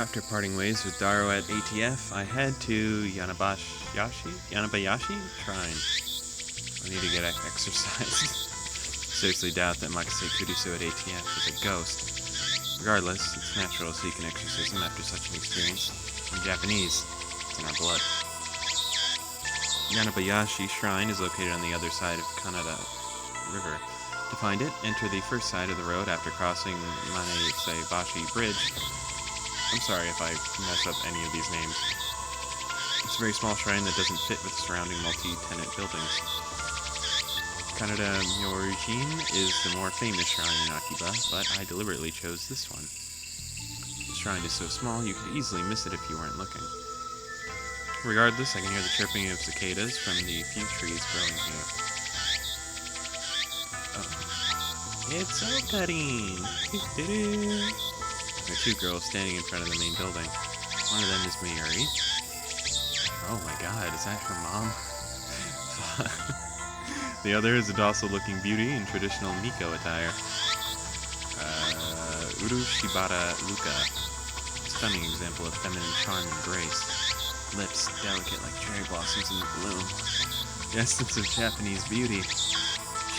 After parting ways with Daro at ATF, I head to Yanabayashi Shrine. I need to get exercise. Seriously doubt that Makase Kudisu at ATF was a ghost. Regardless, it's natural to seek an exorcism after such an experience. In Japanese, it's in our blood. Yanabayashi Shrine is located on the other side of Kanada River. To find it, enter the first side of the road after crossing Maneseibashi Bridge. I'm sorry if I mess up any of these names. It's a very small shrine that doesn't fit with the surrounding multi-tenant buildings. Kanada Myorijin is the more famous shrine in Akiba, but I deliberately chose this one. The shrine is so small you could easily miss it if you weren't looking. Regardless, I can hear the chirping of cicadas from the few trees growing here. Oh. It's Okarine! There are two girls standing in front of the main building. One of them is Mayuri. Oh my god, is that her mom? The other is a docile-looking beauty in traditional Miko attire. Urushibara Luka. Stunning example of feminine charm and grace. Lips delicate like cherry blossoms in the bloom. The essence of Japanese beauty.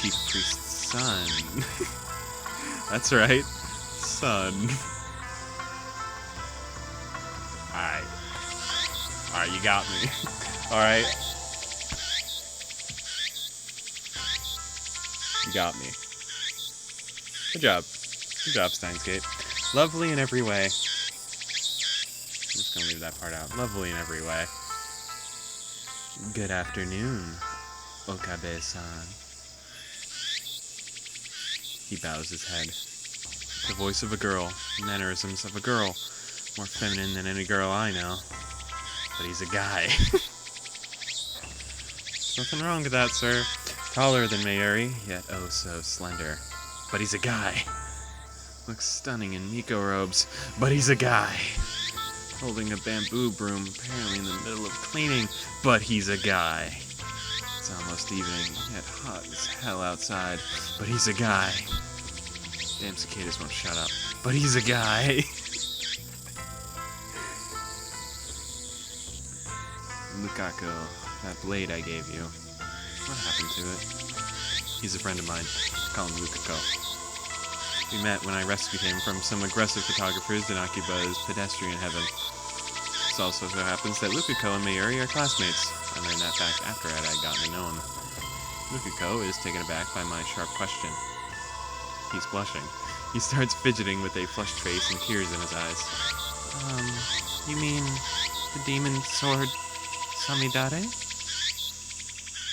Chief priest's son. That's right. Son. Alright, you got me. Alright. You got me. Good job. Good job, Steins Gate. Lovely in every way. I'm just gonna leave that part out. Lovely in every way. Good afternoon, Okabe-san. He bows his head. The voice of a girl, mannerisms of a girl, more feminine than any girl I know. But he's a guy. There's nothing wrong with that, sir. Taller than Mayuri, yet oh so slender. But he's a guy. Looks stunning in Miko robes, but he's a guy. Holding a bamboo broom, apparently in the middle of cleaning, but he's a guy. It's almost evening, yet hot as hell outside, but he's a guy. Damn cicadas won't shut up, but he's a guy. Lukaku, that blade I gave you. What happened to it? He's a friend of mine. Call him Lukaku. We met when I rescued him from some aggressive photographers in Akiba's pedestrian heaven. It also so happens that Lukaku and Mayuri are classmates. I learned that fact after I had gotten to know him. Lukaku is taken aback by my sharp question. He's blushing. He starts fidgeting with a flushed face and tears in his eyes. You mean the demon sword Samidare?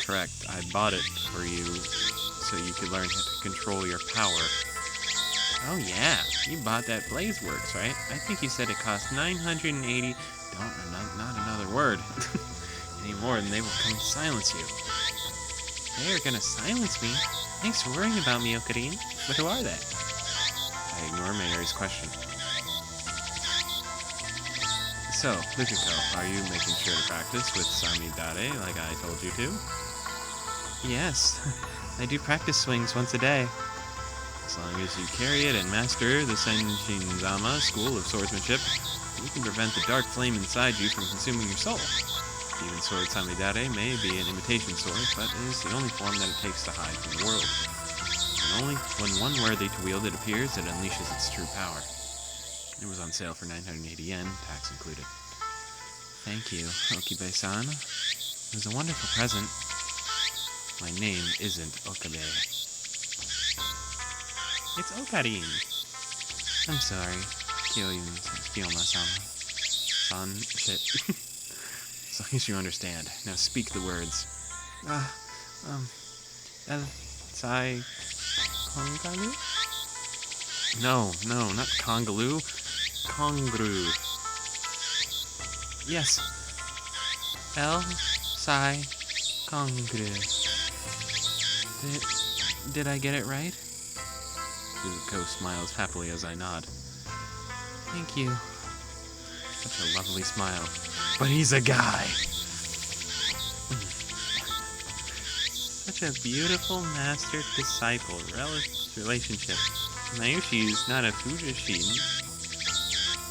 Correct. I bought it for you so you could learn how to control your power. Oh yeah, you bought that Blazeworks, right? I think you said it cost 980... not another word. Any more than they will come silence you. They are gonna silence me? Thanks for worrying about me, Okarine. But who are they? I ignore Mayuri's question. So, Lukaku, are you making sure to practice with Samidare like I told you to? Yes, I do practice swings once a day. As long as you carry it and master the Senshinzama school of swordsmanship, you can prevent the dark flame inside you from consuming your soul. The demon sword Samidare may be an imitation sword, but it is the only form that it takes to hide from the world. And only when one worthy to wield it appears, it unleashes its true power. It was on sale for 980 yen, tax included. Thank you, Okibe-san. It was a wonderful present. My name isn't Okabe. It's Okarine. I'm sorry. Kyoyun-sama. Son. Shit. As long as you understand. Now speak the words. Sai... Kongalu? No, not Kongalu. Kongru. Yes. Sai Kongru. Did I get it right? Zuko smiles happily as I nod. Thank you. Such a lovely smile. But he's a guy! Such a beautiful master-disciple relationship. Mayushi's not a Fujishin.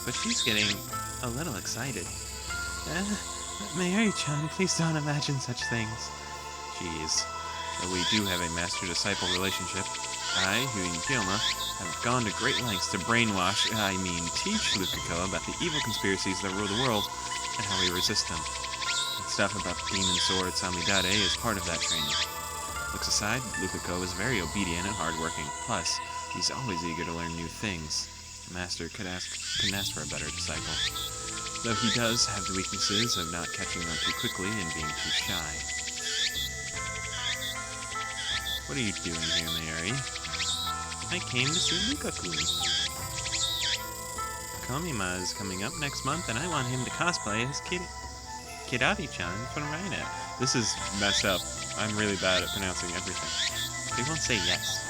but she's getting a little excited. Mary-chan, please don't imagine such things. Jeez. Though we do have a master-disciple relationship, I, Hui and Kyoma, have gone to great lengths to teach Lukiko about the evil conspiracies that rule the world and how we resist them. And stuff about the demon sword Samidare is part of that training. Looks aside, Lukiko is very obedient and hardworking. Plus, he's always eager to learn new things. The master couldn't ask for a better disciple. Though he does have the weaknesses of not catching on too quickly and being too shy. What are you doing here, Mayuri? I came to see Lukaku. Komima is coming up next month, and I want him to cosplay as Kirari-chan from Raina. This is messed up. I'm really bad at pronouncing everything. They won't say yes.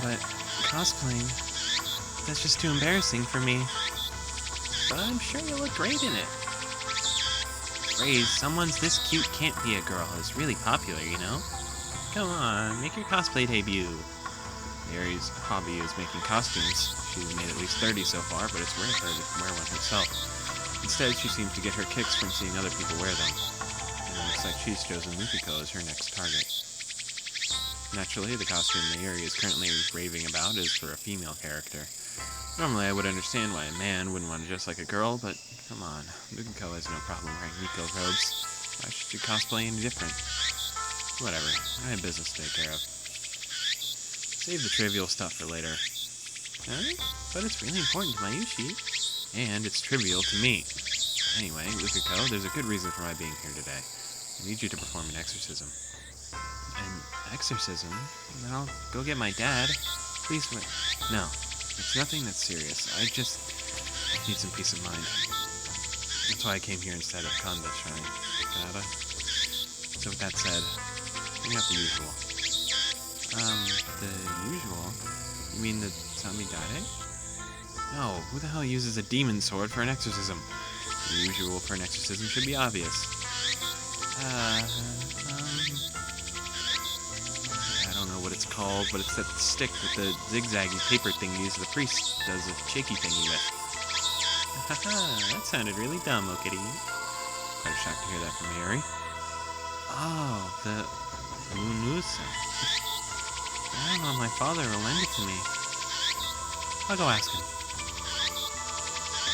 But cosplaying, that's just too embarrassing for me. But I'm sure you'll look great in it. The phrase, someone's this cute can't be a girl, is really popular, you know? Come on, make your cosplay debut. Mary's hobby is making costumes. She's made at least 30 so far, but it's rare for her to wear one herself. Instead, she seems to get her kicks from seeing other people wear them. And it looks like she's chosen Lukiko as her next target. Naturally, the costume Mayuri is currently raving about is for a female character. Normally, I would understand why a man wouldn't want to dress like a girl, but come on, Lukiko has no problem wearing Miko robes. Why should she cosplay any different? Whatever, I have business to take care of. Save the trivial stuff for later. Huh? But it's really important to Mayushi. And it's trivial to me. Anyway, Lukiko, there's a good reason for my being here today. I need you to perform an exorcism. An exorcism? Then I'll go get my dad. Please wait. No, it's nothing that's serious. I just need some peace of mind. That's why I came here instead of Kanda Shrine. So with that said, bring out the usual. The usual? You mean the Samidare? No, who the hell uses a demon sword for an exorcism? The usual for an exorcism should be obvious. I don't know what it's called, but it's that stick with the zigzaggy paper thingies the priest does a shaky thingy with. Haha, that sounded really dumb, Okiri. Quite a shock to hear that from Mayuri. Oh, the Munusa. I don't know if my father will lend it to me. I'll go ask him.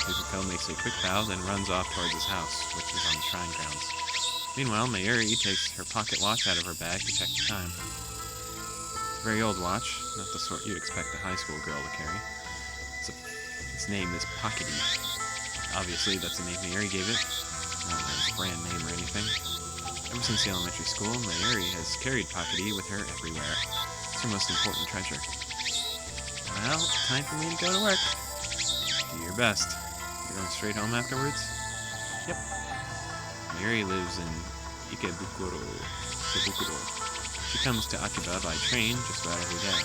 Lukiko makes a quick bow, then runs off towards his house, which is on the shrine grounds. Meanwhile, Mayuri takes her pocket watch out of her bag to check the time. It's a very old watch, not the sort you'd expect a high school girl to carry. Its name is Pockety. Obviously, that's the name Mayuri gave it, not its brand name or anything. Ever since the elementary school, Mayuri has carried Pockety with her everywhere. It's her most important treasure. Well, time for me to go to work. Do your best. You're going straight home afterwards? Yep. Mayuri lives in Ikebukuro. She comes to Akiba by train just about every day.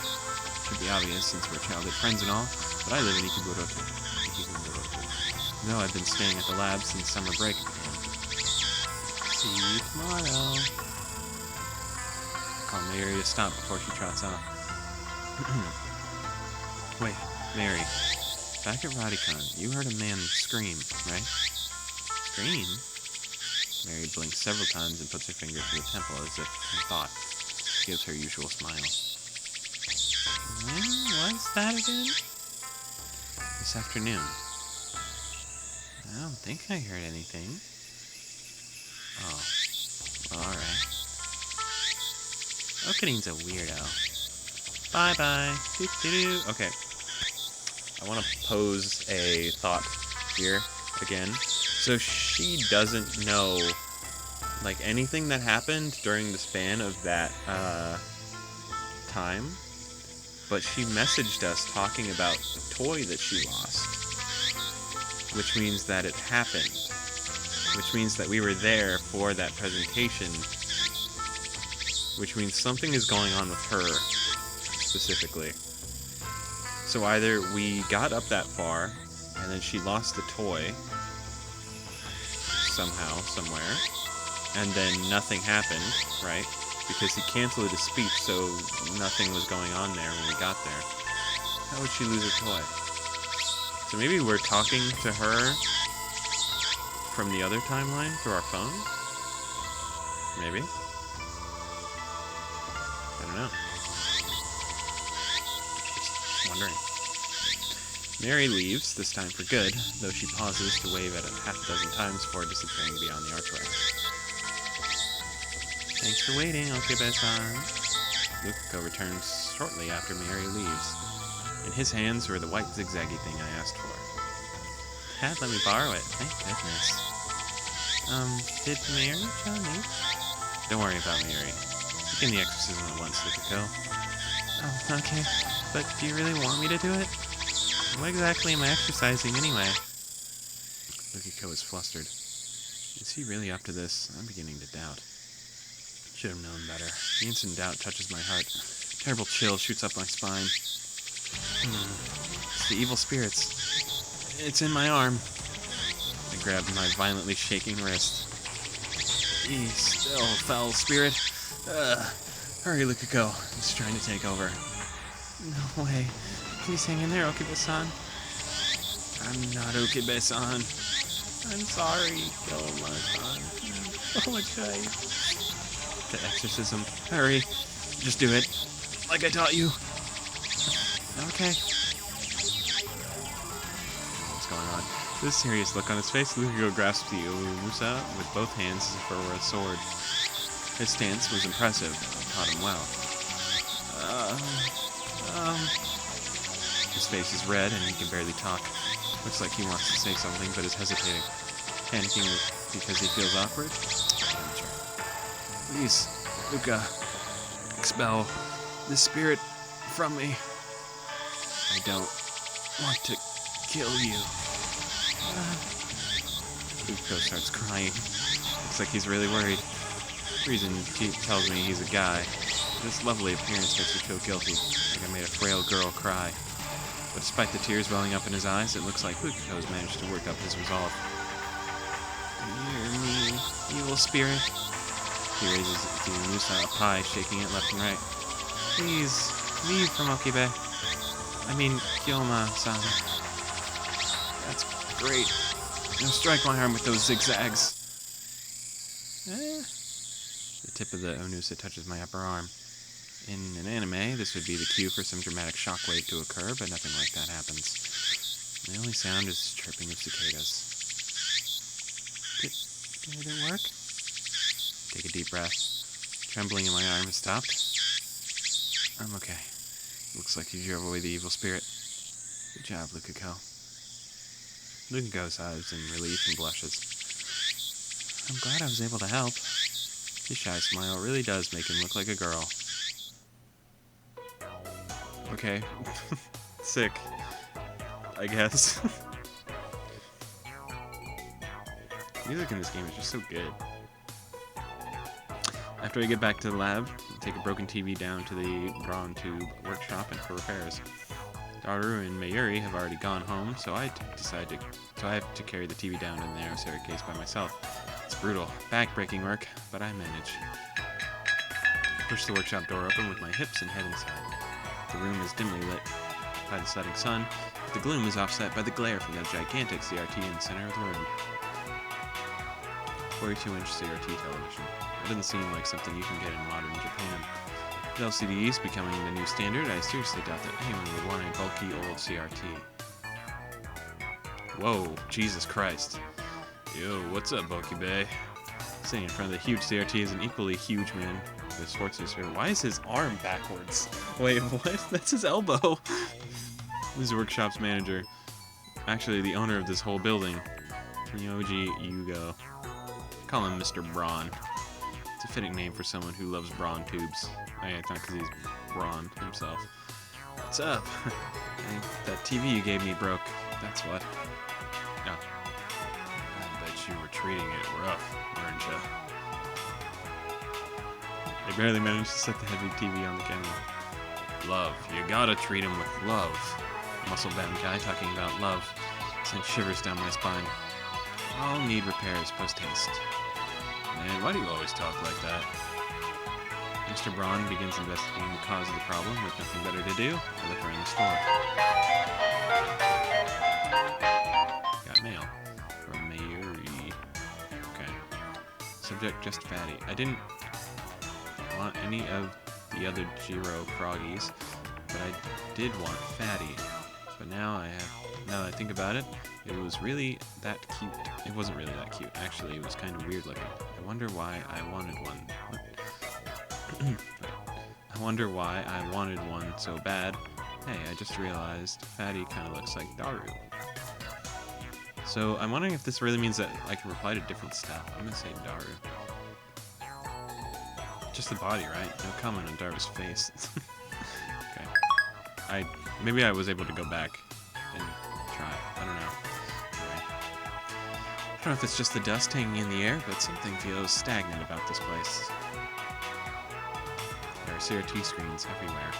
Should be obvious since we're childhood friends and all, but I live in Ikebukuro. Though I've been staying at the lab since summer break began. See you tomorrow. Call Mayuri to stop before she trots off. Wait, Mary. Back at Radicon, you heard a man scream, right? Scream? Mary blinks several times and puts her finger to the temple as if in thought. She gives her usual smile. When was that again? This afternoon. I don't think I heard anything. Oh. Alright. Okarin's a weirdo. Bye-bye. Doo-doo-doo. Okay. I want to pose a thought here again. So she doesn't know, like, anything that happened during the span of that time, but she messaged us talking about the toy that she lost, which means that it happened, which means that we were there for that presentation, which means something is going on with her specifically. So either we got up that far, and then she lost the toy somehow, somewhere, and then nothing happened, right? Because he canceled his speech, so nothing was going on there when we got there. How would she lose her toy? So maybe we're talking to her from the other timeline through our phone? Maybe? I don't know. Just wondering. Mary leaves, this time for good, though she pauses to wave at it half a dozen times before disappearing beyond the archway. Thanks for waiting, Okebe-san. Lukuko returns shortly after Mary leaves. In his hands were the white zigzaggy thing I asked for. Dad let me borrow it, thank goodness. Did Mary tell me? Don't worry about Mary. Begin the exorcism at once, Lukuko. Oh, okay. But do you really want me to do it? What exactly am I exercising anyway? Lukuko is flustered. Is he really up to this? I'm beginning to doubt. Should have known better. The instant doubt touches my heart. Terrible chill shoots up my spine. It's the evil spirits. It's in my arm. I grabbed my violently shaking wrist. Be still, foul spirit. Hurry, Lukuko. It's trying to take over. No way. Please hang in there, Okebe-san. I'm not Okebe-san. I'm sorry, Kyoma-san. Apologize. The exorcism. Hurry. Just do it. Like I taught you. Okay. What's going on? With a serious look on his face, Lukuko grasps the Uemusa with both hands as if it were a sword. His stance was impressive. I taught him well. His face is red and he can barely talk. Looks like he wants to say something but is hesitating. Panicking because he feels awkward? Amateur. Please, Luka, expel this spirit from me. I don't want to kill you. Lukuko starts crying. Looks like he's really worried. Reason tells me he's a guy. This lovely appearance makes me feel guilty, like I made a frail girl cry. But despite the tears welling up in his eyes, it looks like Lukuko's managed to work up his resolve. Hear me, evil spirit. He raises the Uemusa up high, shaking it left and right. Please, leave from Okebe. I mean, Kyoma-san. That's great. Now strike my arm with those zigzags. The tip of the Uemusa touches my upper arm. In an anime, this would be the cue for some dramatic shockwave to occur, but nothing like that happens. The only sound is chirping of cicadas. Did it work? Take a deep breath. Trembling in my arm has stopped. I'm okay. Looks like you drove away the evil spirit. Good job, Lukuko. Lukuko sighs in relief and blushes. I'm glad I was able to help. His shy smile really does make him look like a girl. Okay. Sick. I guess. Music in this game is just so good. After I get back to the lab, I take a broken TV down to the Braun Tube workshop and for repairs. Daru and Mayuri have already gone home, so I have to carry the TV down to the narrow staircase by myself. It's brutal, back-breaking work, but I manage. I push the workshop door open with my hips and head inside. The room is dimly lit by the setting sun, but the gloom is offset by the glare from the gigantic CRT in the center of the room. 42-inch CRT television. It doesn't seem like something you can get in modern Japan. With LCDs becoming the new standard, I seriously doubt that anyone would want a bulky old CRT. Whoa, Jesus Christ. Yo, what's up, Okebe? Sitting in front of the huge CRT is an equally huge man with Schwarzenegger. Why is his arm backwards? Wait, what? That's his elbow. This is the workshop's manager. Actually, the owner of this whole building. Yoji Yugo. Call him Mr. Braun. It's a fitting name for someone who loves Braun tubes. Oh yeah, it's not because he's Braun himself. What's up? That TV you gave me broke. That's what. Oh. I bet you were treating it rough, weren't you? They barely managed to set the heavy TV on the camera. Love. You gotta treat him with love. Muscle-bound guy talking about love sent shivers down my spine. I'll need repairs post-haste. Man, why do you always talk like that? Mr. Braun begins investigating the cause of the problem with nothing better to do. I look around the store. Subject just fatty. I didn't want any of the other Jiro froggies, but I did want fatty. But now that I think about it, it was really that cute. It wasn't really that cute. Actually, it was kind of weird looking. I wonder why I wanted one. I wonder why I wanted one so bad. Hey, I just realized Fatty kind of looks like Daru. So I'm wondering if this really means that I can reply to different stuff. I'm gonna say Daru. Just the body, right? No comment on Daru's face. Okay. Maybe I was able to go back and try. I don't know. Anyway. I don't know if it's just the dust hanging in the air, but something feels stagnant about this place. There are CRT screens everywhere.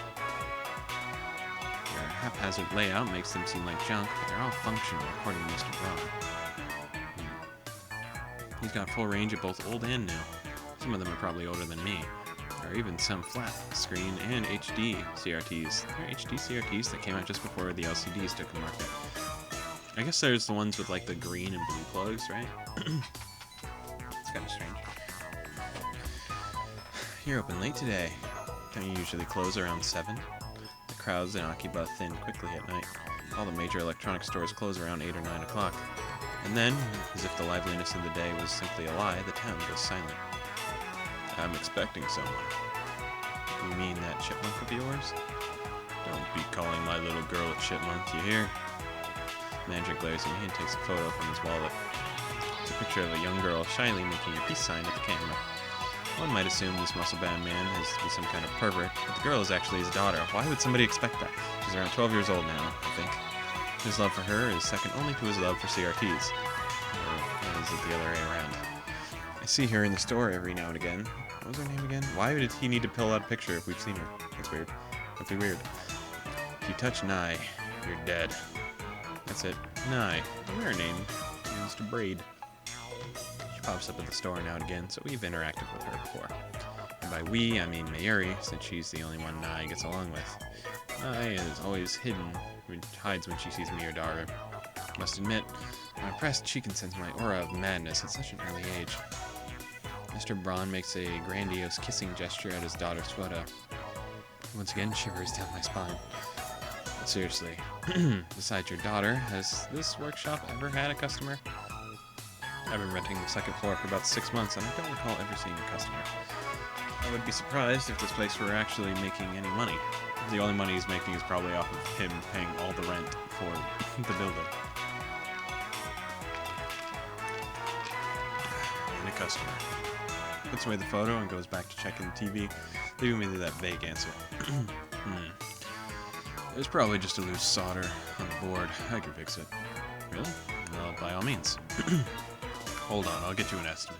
Their haphazard layout makes them seem like junk, but they're all functional, according to Mr. Braun. He's got full range of both old and new. Some of them are probably older than me. There are even some flat screen and HD CRTs. There are HD CRTs that came out just before the LCDs took the market. I guess there's the ones with like the green and blue plugs, right? It's kind of strange. You're open late today. Don't you usually close around 7? The crowds in Akiba thin quickly at night. All the major electronic stores close around 8 or 9 o'clock. And then, as if the liveliness of the day was simply a lie, the town goes silent. I'm expecting someone. You mean that chipmunk of yours? Don't be calling my little girl a chipmunk, you hear? Manager glares at me and takes a photo from his wallet. It's a picture of a young girl shyly making a peace sign at the camera. One might assume this muscle-bound man has to be some kind of pervert, but the girl is actually his daughter. Why would somebody expect that? She's around 12 years old now, I think. His love for her is second only to his love for CRTs. Or is it the other way around? I see her in the store every now and again. What was her name again? Why did he need to pull out a picture if we've seen her? That's weird. That'd be weird. If you touch Nye, you're dead. That's it. Nye. A rare name. Means to braid. She pops up at the store now and again, so we've interacted with her before. And by we, I mean Mayuri, since she's the only one Nye gets along with. Nye is always hidden, hides when she sees me or Daru. Must admit, I'm impressed she can sense my aura of madness at such an early age. Mr. Braun makes a grandiose kissing gesture at his daughter's photo. Once again, shivers down my spine. But seriously, besides your daughter, has this workshop ever had a customer? I've been renting the second floor for about 6 months, and I don't recall ever seeing a customer. I would be surprised if this place were actually making any money. The only money he's making is probably off of him paying all the rent for the building. And a customer. Puts away the photo and goes back to checking the TV, leaving me that vague answer. There's probably just a loose solder on the board. I can fix it. Really? Well, by all means. Hold on, I'll get you an estimate.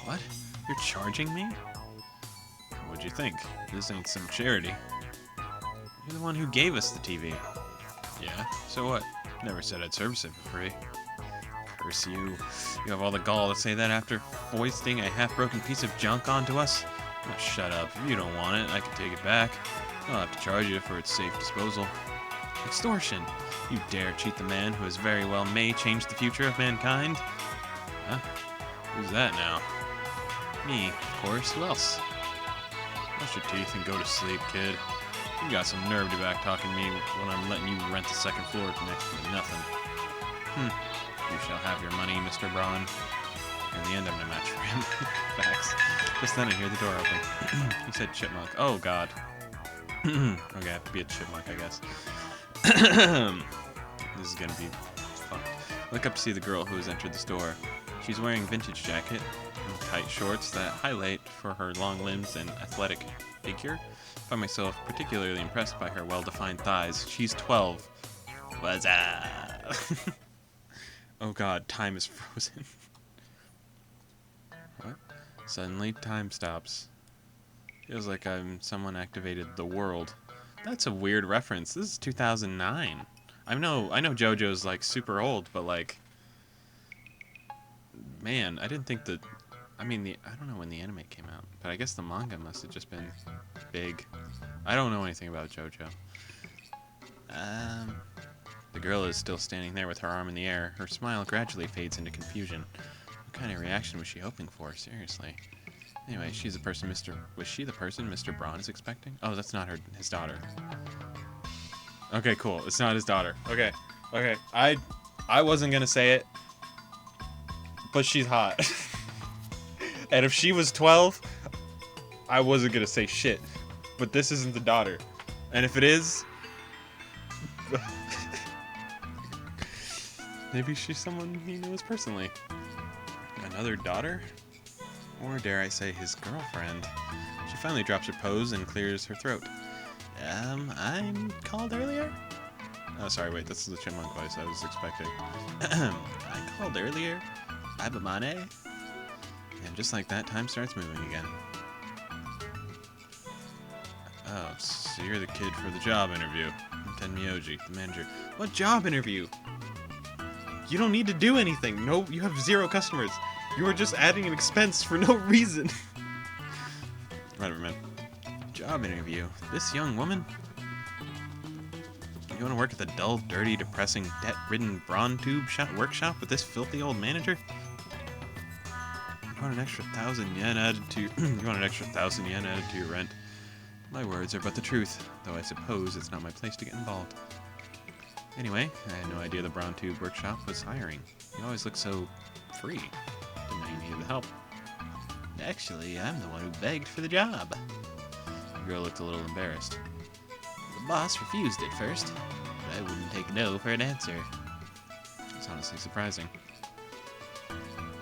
What? You're charging me? What'd you think? This ain't some charity. You're the one who gave us the TV. Yeah, so what? Never said I'd service it for free. Curse you. You have all the gall to say that after foisting a half-broken piece of junk onto us? Oh, shut up. If you don't want it, I can take it back. I'll have to charge you for its safe disposal. Extortion! You dare cheat the man who as very well may change the future of mankind? Huh? Who's that now? Me, of course. Who else? Brush your teeth and go to sleep, kid. You got some nerve to back talking to me when I'm letting you rent the second floor next to nothing. You shall have your money, Mr. Braun. In the end, I'm no match for him. Facts. Just then I hear the door open. He said chipmunk. Oh, God. Okay, I have to be a chipmunk, I guess. This is gonna be fun. I look up to see the girl who has entered the store. She's wearing a vintage jacket and tight shorts that highlight for her long limbs and athletic figure. I find myself particularly impressed by her well-defined thighs. She's 12. What's up? Oh God, time is frozen. What? Suddenly, time stops. Feels like someone activated the world. That's a weird reference. This is 2009. I know JoJo's like super old, but like, man, I didn't think that. I mean, I don't know when the anime came out, but I guess the manga must have just been big. I don't know anything about JoJo. The girl is still standing there with her arm in the air. Her smile gradually fades into confusion. What kind of reaction was she hoping for? Seriously. Anyway, she's the person Was she the person Mr. Braun is expecting? Oh, that's not his daughter. Okay, cool. It's not his daughter. Okay. Okay. I wasn't gonna say it, but she's hot. And if she was 12, I wasn't gonna say shit. But this isn't the daughter. And if it is, maybe she's someone he knows personally. Another daughter? Or dare I say his girlfriend. She finally drops her pose and clears her throat. I'm called earlier? Oh, sorry, wait, this is the chipmunk voice I was expecting. I called earlier. Abamane. And just like that, time starts moving again. Oh, so you're the kid for the job interview. Tenmyoji, the manager. What job interview? You don't need to do anything. No, you have 0 customers. You are just adding an expense for no reason. Whatever, man. Job interview. This young woman? You want to work at the dull, dirty, depressing, debt-ridden Braun tube workshop with this filthy old manager? You want an extra 1,000 yen added to you want an extra 1,000 yen added to your rent? My words are but the truth, though I suppose it's not my place to get involved. Anyway, I had no idea the Braun tube workshop was hiring. You always look so free. Didn't know you needed the help. Actually, I'm the one who begged for the job. The girl looked a little embarrassed. The boss refused at first, but I wouldn't take no for an answer. It's honestly surprising.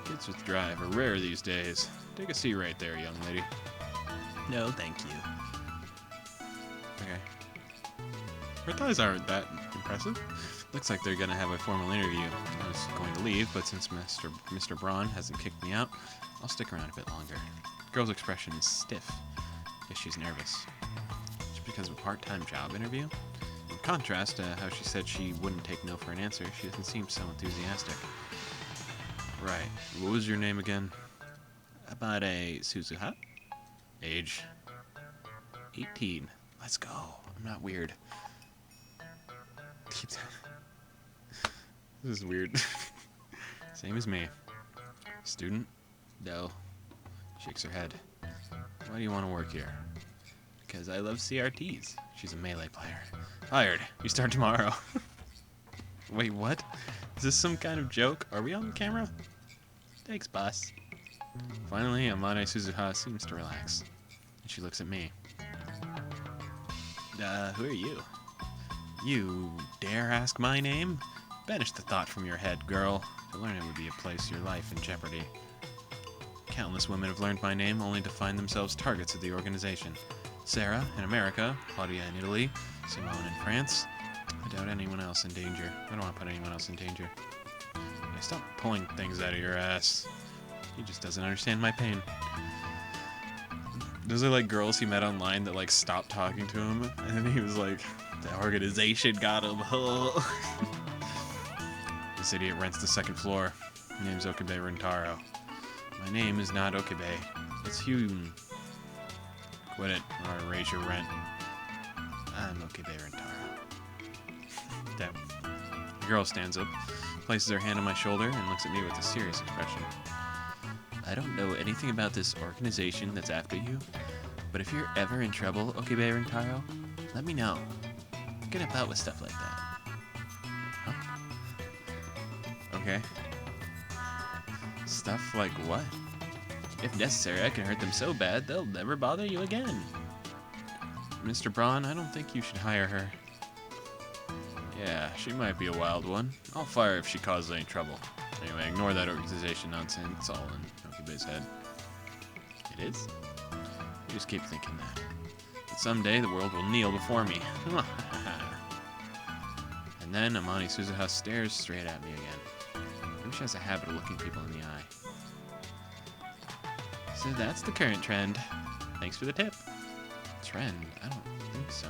Kids with drive are rare these days. Take a seat right there, young lady. No, thank you. Okay. Her thighs aren't that impressive. Looks like they're gonna have a formal interview. I was going to leave, but since Mr. Braun hasn't kicked me out, I'll stick around a bit longer. The girl's expression is stiff. Guess she's nervous. Just because of a part-time job interview? In contrast to how she said she wouldn't take no for an answer, she doesn't seem so enthusiastic. Right. What was your name again? About a Suzuha? Age? 18. Let's go. I'm not weird. This is weird. Same as me. Student? No. Shakes her head. Why do you want to work here? Because I love CRTs. She's a melee player. Fired. You start tomorrow. Wait, what? Is this some kind of joke? Are we on camera? Thanks, boss. Finally, Amane Suzuha seems to relax. And she looks at me. Who are you? You dare ask my name? Banish the thought from your head, girl. To learn it would be a place your life in jeopardy. Countless women have learned my name only to find themselves targets of the organization. Sarah in America, Claudia in Italy, Simone in France. I doubt anyone else in danger. I don't want to put anyone else in danger. Hey, stop pulling things out of your ass. He just doesn't understand my pain. Those are like girls he met online that like stopped talking to him, and then he was like, the organization got him. This idiot rents the 2nd floor. My name's Okabe Rentaro. My name is not Okabe. It's Hyun. Quit it, or I'll raise your rent. I'm Okabe Rentaro. Damn. The girl stands up, places her hand on my shoulder, and looks at me with a serious expression. I don't know anything about this organization that's after you, but if you're ever in trouble, Okabe Rentaro, let me know. I'm gonna help out with stuff like that. Huh? Okay. Stuff like what? If necessary, I can hurt them so bad, they'll never bother you again. Mr. Braun, I don't think you should hire her. Yeah, she might be a wild one. I'll fire her if she causes any trouble. Anyway, ignore that organization nonsense. It's all in Okabe's head. It is? You just keep thinking that. But someday the world will kneel before me. And then Amane Suzuha stares straight at me again. Maybe she has a habit of looking people in the eye. So that's the current trend. Thanks for the tip. Trend? I don't think so.